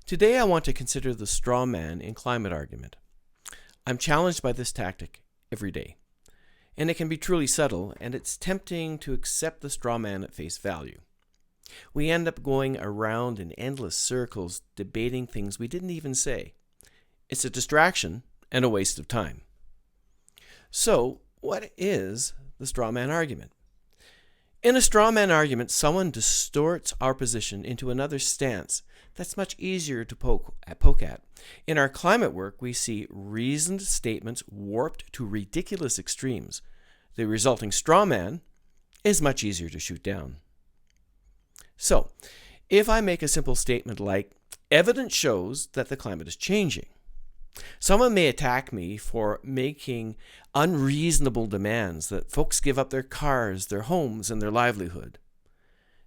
Today I want to consider the straw man in climate argument. I'm challenged by this tactic every day, and it can be truly subtle, and it's tempting to accept the straw man at face value. We end up going around in endless circles debating things we didn't even say. It's a distraction and a waste of time. So, what is the straw man argument? In a straw man argument, someone distorts our position into another stance that's much easier to poke at. In our climate work, we see reasoned statements warped to ridiculous extremes. The resulting straw man is much easier to shoot down. So, if I make a simple statement like, evidence shows that the climate is changing, someone may attack me for making unreasonable demands that folks give up their cars, their homes, and their livelihood.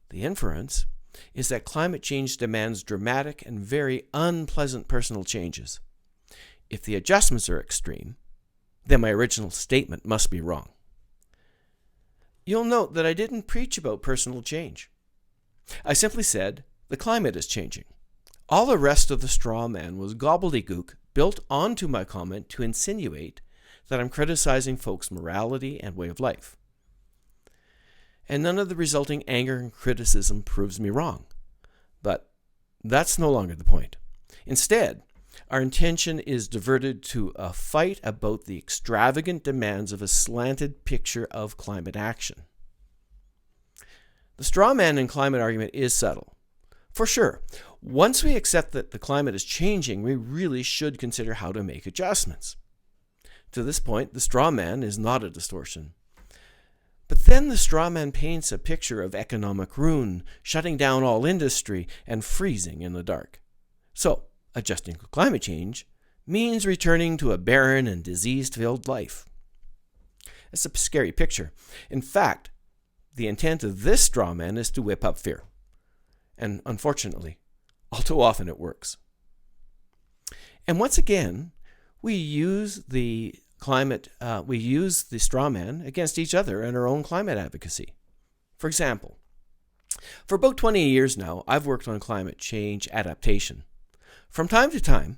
The inference is that climate change demands dramatic and very unpleasant personal changes. If the adjustments are extreme, then my original statement must be wrong. You'll note that I didn't preach about personal change. I simply said the climate is changing. All the rest of the straw man was gobbledygook built onto my comment to insinuate that I'm criticizing folks' morality and way of life. And none of the resulting anger and criticism proves me wrong. But that's no longer the point. Instead, our intention is diverted to a fight about the extravagant demands of a slanted picture of climate action. The straw man in climate argument is subtle. For sure, once we accept that the climate is changing, we really should consider how to make adjustments. To this point, the straw man is not a distortion. But then the straw man paints a picture of economic ruin, shutting down all industry, and freezing in the dark. So, adjusting to climate change means returning to a barren and disease-filled life. It's a scary picture. In fact, the intent of this straw man is to whip up fear. And unfortunately, all too often it works. And once again, we use the straw man against each other in our own climate advocacy. For example, for about 20 years now, I've worked on climate change adaptation. From time to time,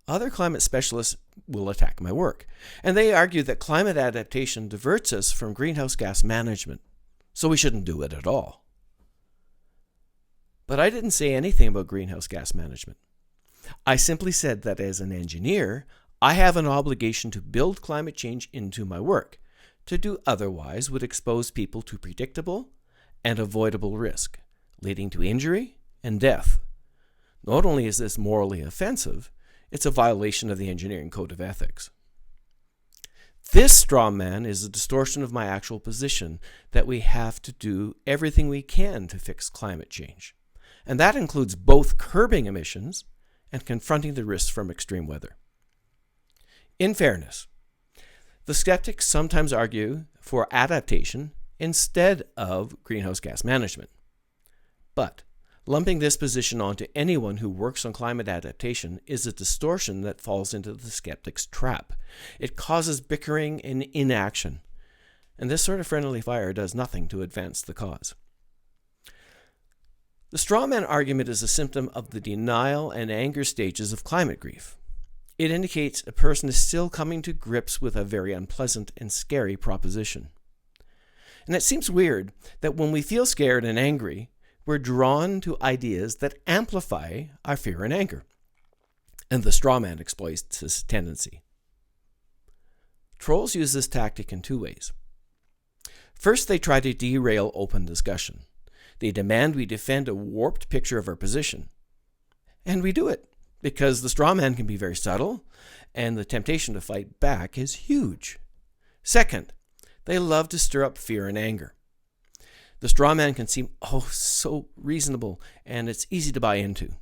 other climate specialists will attack my work, and they argue that climate adaptation diverts us from greenhouse gas management, so we shouldn't do it at all. But I didn't say anything about greenhouse gas management. I simply said that as an engineer, I have an obligation to build climate change into my work. To do otherwise would expose people to predictable and avoidable risk, leading to injury and death. Not only is this morally offensive, it's a violation of the engineering code of ethics. This straw man is a distortion of my actual position that we have to do everything we can to fix climate change. And that includes both curbing emissions and confronting the risks from extreme weather. In fairness, the skeptics sometimes argue for adaptation instead of greenhouse gas management. But lumping this position onto anyone who works on climate adaptation is a distortion that falls into the skeptic's trap. It causes bickering and inaction, and this sort of friendly fire does nothing to advance the cause. The straw man argument is a symptom of the denial and anger stages of climate grief. It indicates a person is still coming to grips with a very unpleasant and scary proposition. And it seems weird that when we feel scared and angry, we're drawn to ideas that amplify our fear and anger. And the straw man exploits this tendency. Trolls use this tactic in two ways. First, they try to derail open discussion. They demand we defend a warped picture of our position. And we do it, because the straw man can be very subtle, and the temptation to fight back is huge. Second, they love to stir up fear and anger. The straw man can seem so reasonable, and it's easy to buy into.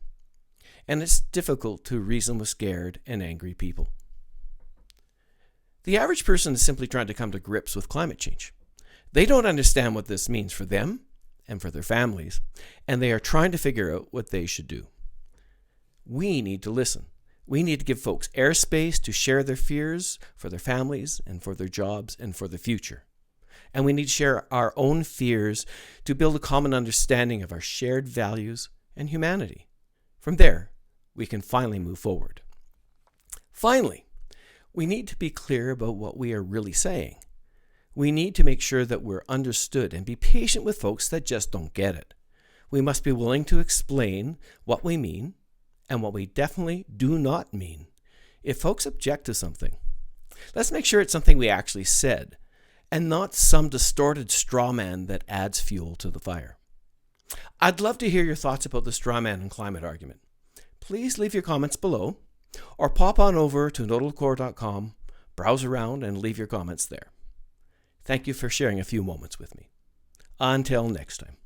And it's difficult to reason with scared and angry people. The average person is simply trying to come to grips with climate change. They don't understand what this means for them and for their families, and they are trying to figure out what they should do. We need to listen. We need to give folks airspace to share their fears for their families and for their jobs and for the future. And we need to share our own fears to build a common understanding of our shared values and humanity. From there, we can finally move forward. Finally, we need to be clear about what we are really saying. We need to make sure that we're understood and be patient with folks that just don't get it. We must be willing to explain what we mean and what we definitely do not mean. If folks object to something, let's make sure it's something we actually said and not some distorted straw man that adds fuel to the fire. I'd love to hear your thoughts about the straw man and climate argument. Please leave your comments below or pop on over to nodalcore.com, browse around, and leave your comments there. Thank you for sharing a few moments with me. Until next time.